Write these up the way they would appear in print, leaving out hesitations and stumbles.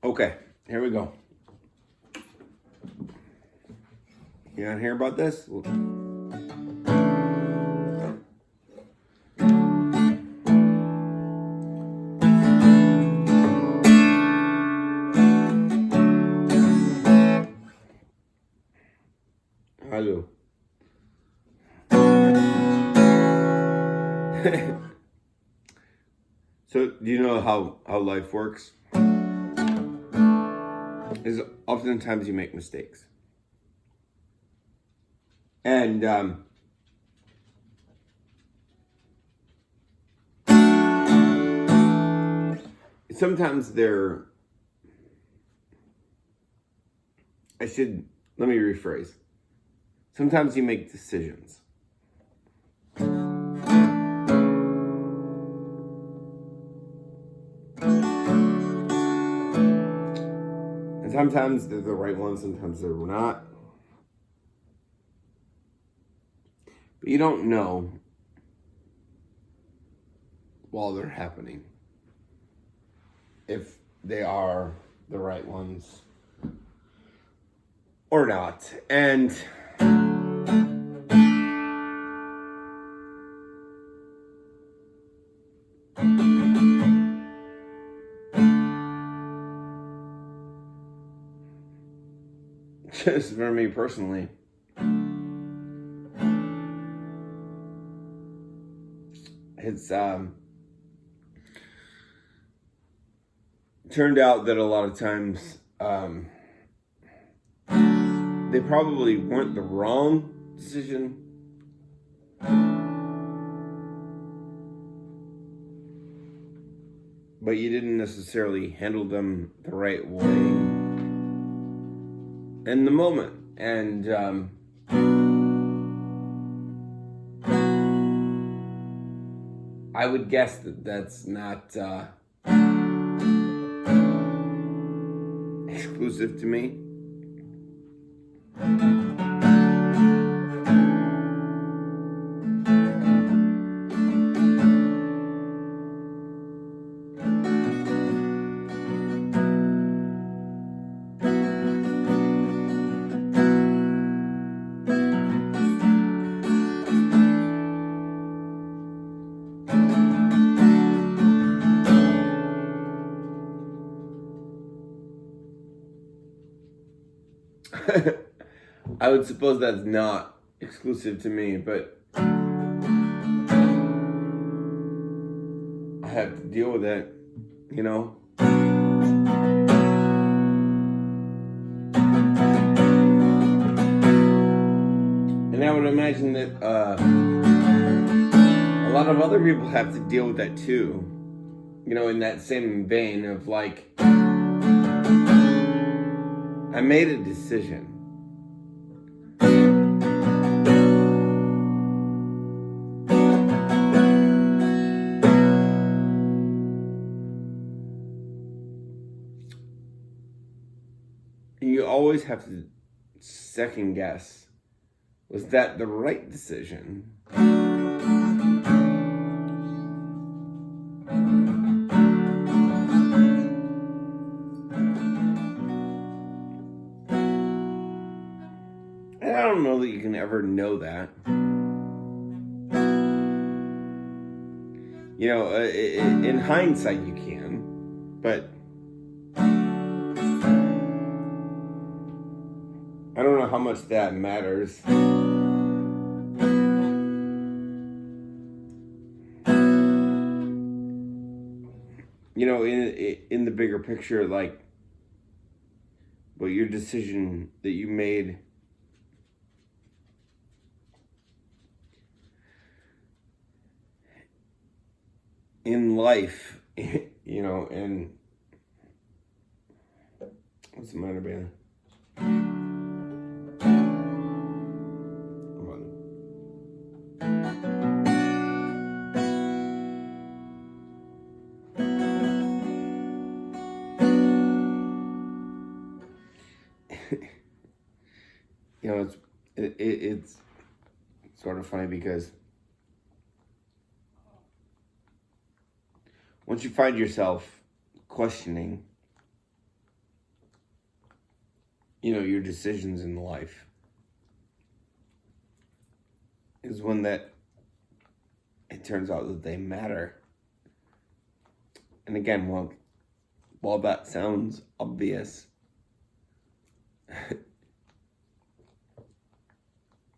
Okay, here we go. You want to hear about this? Hello. So, do you know how life works? Is oftentimes you make mistakes. And sometimes let me rephrase. Sometimes you make decisions. And sometimes they're the right ones, sometimes they're not. But you don't know while they're happening if they are the right ones or not. And just for me personally, it's turned out that a lot of times they probably weren't the wrong decision, but you didn't necessarily handle them the right way in the moment. And I would guess that that's not exclusive to me. I would suppose that's not exclusive to me, but I have to deal with it, you know? And I would imagine that a lot of other people have to deal with that too, you know, in that same vein of like, I made a decision. You always have to second guess, was that the right decision? And I don't know that you can ever know that. You know, in hindsight you can, but I don't know how much that matters. You know, in the bigger picture, like, what your decision that you made in life, you know, and what's the matter, man? You know, it's sort of funny because once you find yourself questioning your decisions in life is when that it turns out that they matter. And again, while that sounds obvious,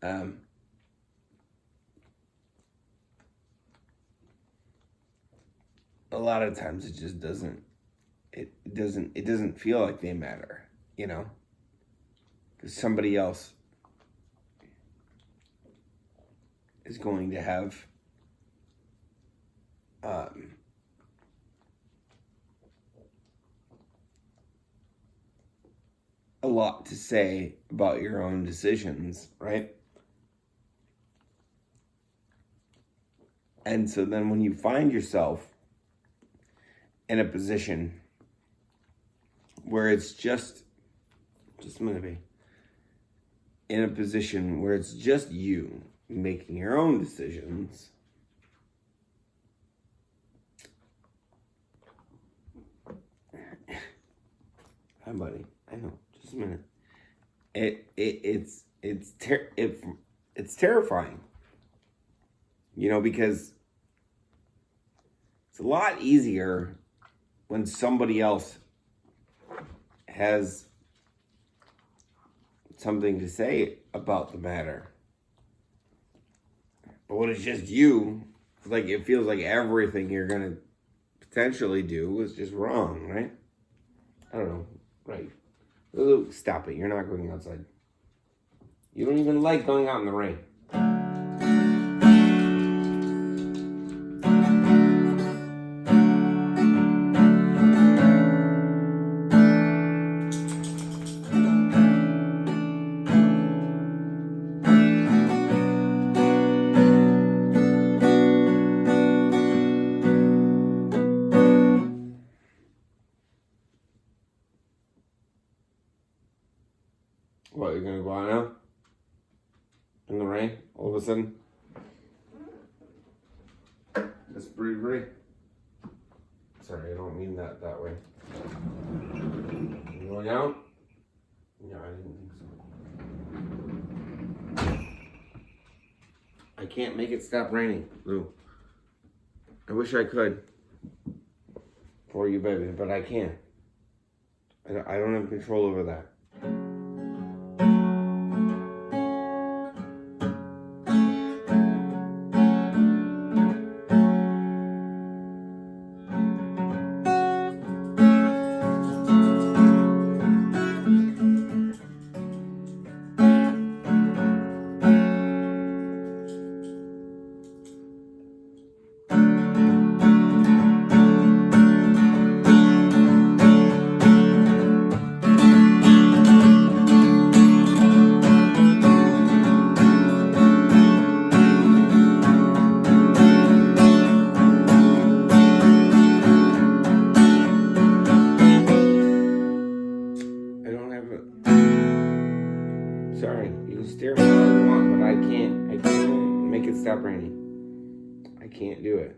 a lot of times it just doesn't. It doesn't feel like they matter, because somebody else is going to have a lot to say about your own decisions, right? And so then when you find yourself in a position where it's just a minute, babe. In a position where it's just you making your own decisions, hi, buddy. I know. Just a minute. It's terrifying. Because it's a lot easier when somebody else has something to say about the matter. But when it's just you, it feels like everything you're gonna potentially do is just wrong, right? I don't know. Right. Luke, stop it. You're not going outside. You don't even like going out in the rain. What, you're gonna go out now? In the rain? All of a sudden? That's pretty. Sorry, I don't mean that way. You going out? No, I didn't think so. I can't make it stop raining, Lou. I wish I could. For you, baby, but I can't. I don't have control over that. Sorry, you can stare at me all you want, but I can't make it stop raining. I can't do it.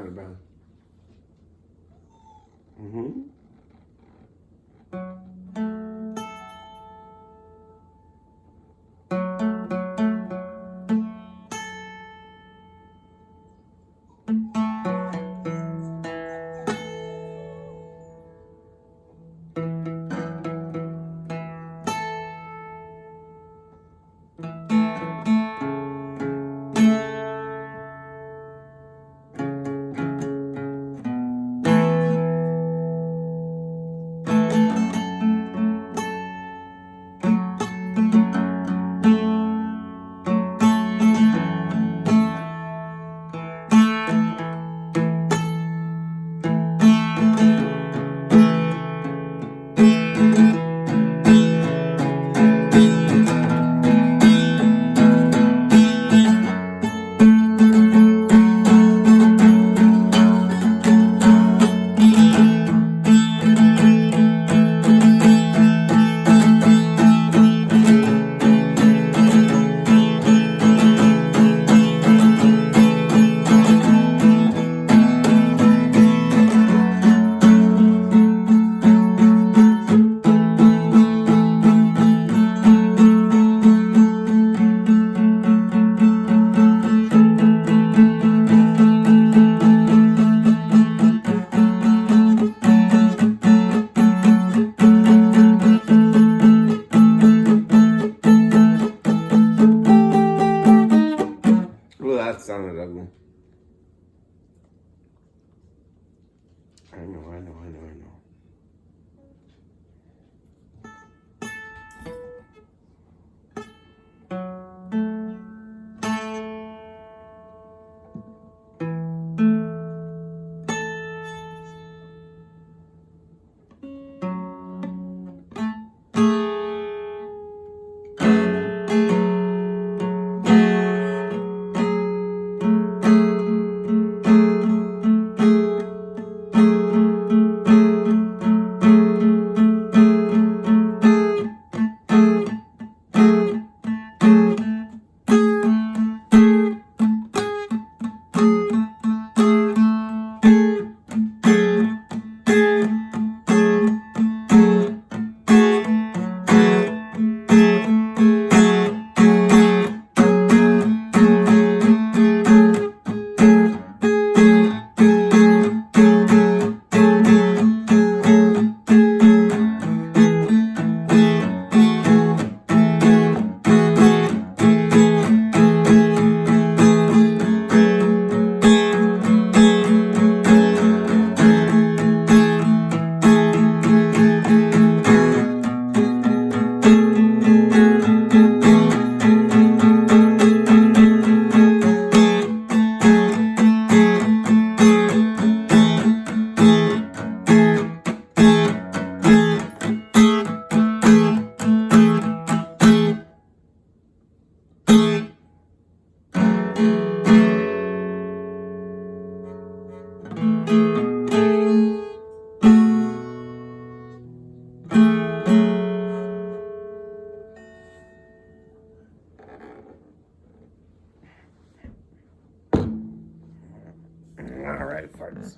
kind of brown. Mm-hmm. Well, that sounded ugly. I know. All right, farts.